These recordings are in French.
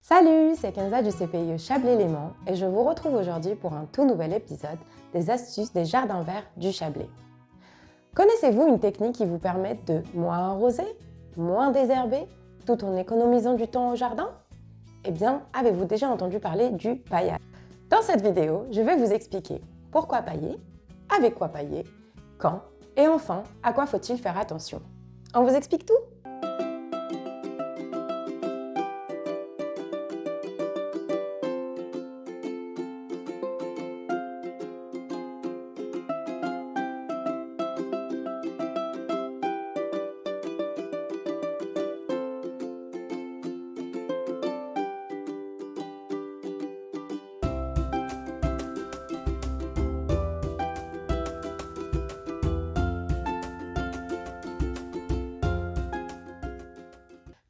Salut, c'est Kenza du CPIE Chablais-Léman et je vous retrouve aujourd'hui pour un tout nouvel épisode des astuces des jardins verts du Chablais. Connaissez-vous une technique qui vous permet de moins arroser, moins désherber, tout en économisant du temps au jardin? Eh bien, avez-vous déjà entendu parler du paillage? Dans cette vidéo, je vais vous expliquer pourquoi pailler, avec quoi pailler, quand et enfin, à quoi faut-il faire attention. On vous explique tout?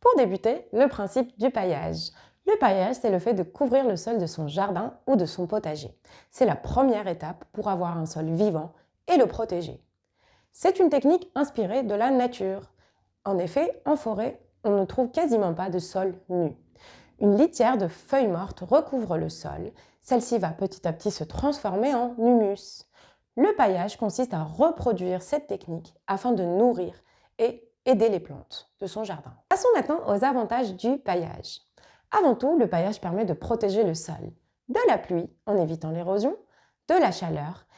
Pour débuter, le principe du paillage. Le paillage, c'est le fait de couvrir le sol de son jardin ou de son potager. C'est la première étape pour avoir un sol vivant et le protéger. C'est une technique inspirée de la nature. En effet, en forêt, on ne trouve quasiment pas de sol nu. Une litière de feuilles mortes recouvre le sol. Celle-ci va petit à petit se transformer en humus. Le paillage consiste à reproduire cette technique afin de nourrir et aider les plantes de son jardin. Passons maintenant aux avantages du paillage. Avant tout, le paillage permet de protéger le sol de la pluie en évitant l'érosion, de la chaleur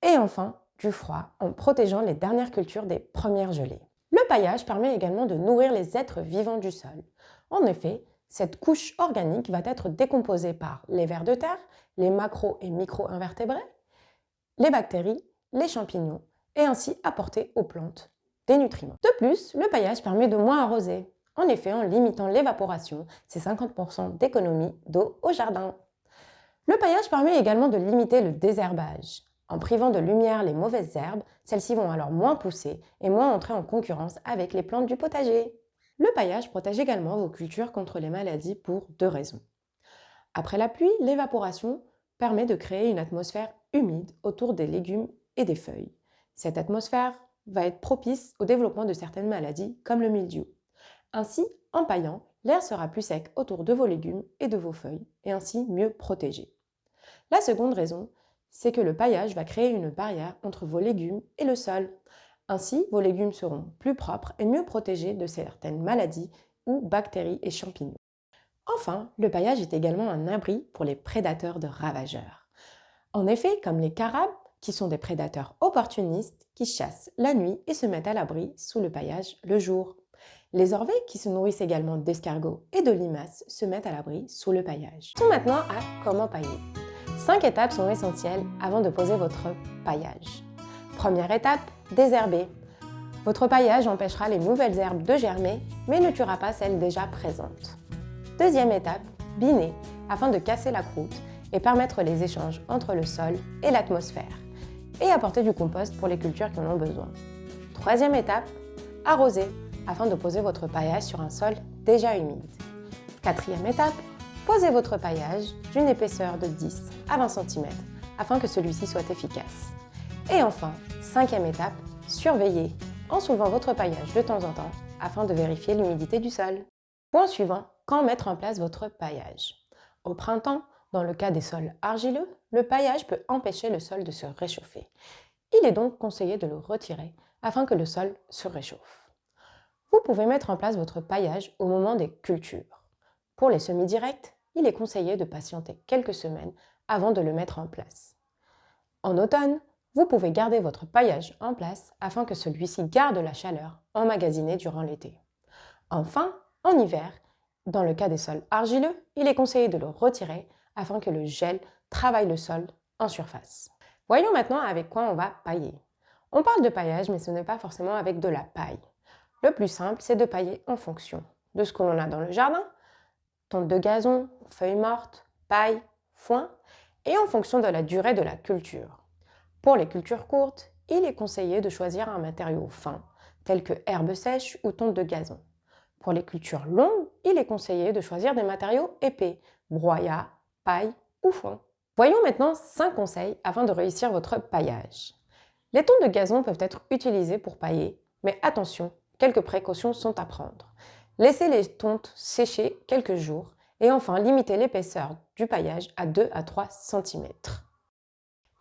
et enfin du froid en protégeant les dernières cultures des premières gelées. Le paillage permet également de nourrir les êtres vivants du sol. En effet, cette couche organique va être décomposée par les vers de terre, les macro- et micro-invertébrés, les bactéries, les champignons et ainsi apporter aux plantes des nutriments. De plus, le paillage permet de moins arroser. En effet, en limitant l'évaporation, c'est 50% d'économie d'eau au jardin. Le paillage permet également de limiter le désherbage. En privant de lumière les mauvaises herbes, celles-ci vont alors moins pousser et moins entrer en concurrence avec les plantes du potager. Le paillage protège également vos cultures contre les maladies pour deux raisons. Après la pluie, l'évaporation permet de créer une atmosphère humide autour des légumes et des feuilles. Cette atmosphère va être propice au développement de certaines maladies comme le mildiou. Ainsi, en paillant, l'air sera plus sec autour de vos légumes et de vos feuilles et ainsi mieux protégé. La seconde raison, c'est que le paillage va créer une barrière entre vos légumes et le sol. Ainsi, vos légumes seront plus propres et mieux protégés de certaines maladies ou bactéries et champignons. Enfin, le paillage est également un abri pour les prédateurs de ravageurs. En effet, comme les carabes, qui sont des prédateurs opportunistes qui chassent la nuit et se mettent à l'abri sous le paillage le jour. Les orvets, qui se nourrissent également d'escargots et de limaces, se mettent à l'abri sous le paillage. Passons maintenant à comment pailler. 5 étapes sont essentielles avant de poser votre paillage. Première étape, désherber. Votre paillage empêchera les nouvelles herbes de germer, mais ne tuera pas celles déjà présentes. Deuxième étape, biner, afin de casser la croûte et permettre les échanges entre le sol et l'atmosphère, et apporter du compost pour les cultures qui en ont besoin. Troisième étape, arroser, afin de poser votre paillage sur un sol déjà humide. Quatrième étape, posez votre paillage d'une épaisseur de 10 à 20 cm, afin que celui-ci soit efficace. Et enfin, cinquième étape, surveillez, en soulevant votre paillage de temps en temps, afin de vérifier l'humidité du sol. Point suivant, quand mettre en place votre paillage? Au printemps, dans le cas des sols argileux, le paillage peut empêcher le sol de se réchauffer. Il est donc conseillé de le retirer afin que le sol se réchauffe. Vous pouvez mettre en place votre paillage au moment des cultures. Pour les semis directs, il est conseillé de patienter quelques semaines avant de le mettre en place. En automne, vous pouvez garder votre paillage en place afin que celui-ci garde la chaleur emmagasinée durant l'été. Enfin, en hiver, dans le cas des sols argileux, il est conseillé de le retirer afin que le gel travaille le sol en surface. Voyons maintenant avec quoi on va pailler. On parle de paillage, mais ce n'est pas forcément avec de la paille. Le plus simple, c'est de pailler en fonction de ce que l'on a dans le jardin, tonte de gazon, feuilles mortes, paille, foin, et en fonction de la durée de la culture. Pour les cultures courtes, il est conseillé de choisir un matériau fin, tel que herbes sèches ou tonte de gazon. Pour les cultures longues, il est conseillé de choisir des matériaux épais, broyat, paille ou foin. Voyons maintenant 5 conseils afin de réussir votre paillage. Les tontes de gazon peuvent être utilisées pour pailler, mais attention, quelques précautions sont à prendre. Laissez les tontes sécher quelques jours Et enfin, limitez l'épaisseur du paillage à 2 à 3 cm.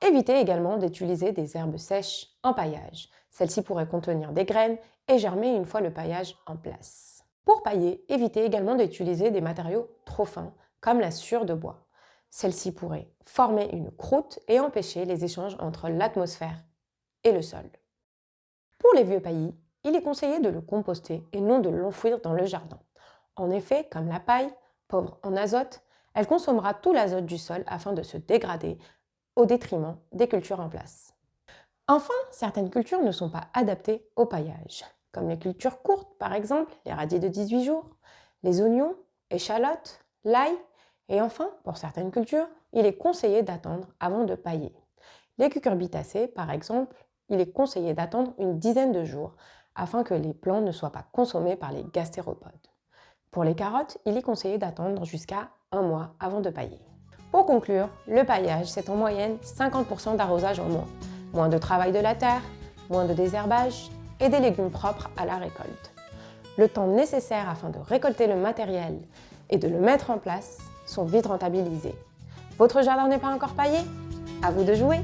Évitez également d'utiliser des herbes sèches en paillage. Celles-ci pourraient contenir des graines et germer une fois le paillage en place. Pour pailler, évitez également d'utiliser des matériaux trop fins, comme la sciure de bois. Celle-ci pourrait former une croûte et empêcher les échanges entre l'atmosphère et le sol. Pour les vieux paillis, il est conseillé de le composter et non de l'enfouir dans le jardin. En effet, comme la paille, pauvre en azote, elle consommera tout l'azote du sol afin de se dégrader au détriment des cultures en place. Enfin, certaines cultures ne sont pas adaptées au paillage, comme les cultures courtes par exemple, les radis de 18 jours, les oignons, échalotes, l'ail, et enfin, pour certaines cultures, il est conseillé d'attendre avant de pailler. Les cucurbitacées par exemple, il est conseillé d'attendre une dizaine de jours afin que les plants ne soient pas consommés par les gastéropodes. Pour les carottes, il est conseillé d'attendre jusqu'à 1 mois avant de pailler. Pour conclure, le paillage, c'est en moyenne 50% d'arrosage en moins, moins de travail de la terre, moins de désherbage et des légumes propres à la récolte. Le temps nécessaire afin de récolter le matériel et de le mettre en place sont vite rentabilisés. Votre jardin n'est pas encore paillé? À vous de jouer!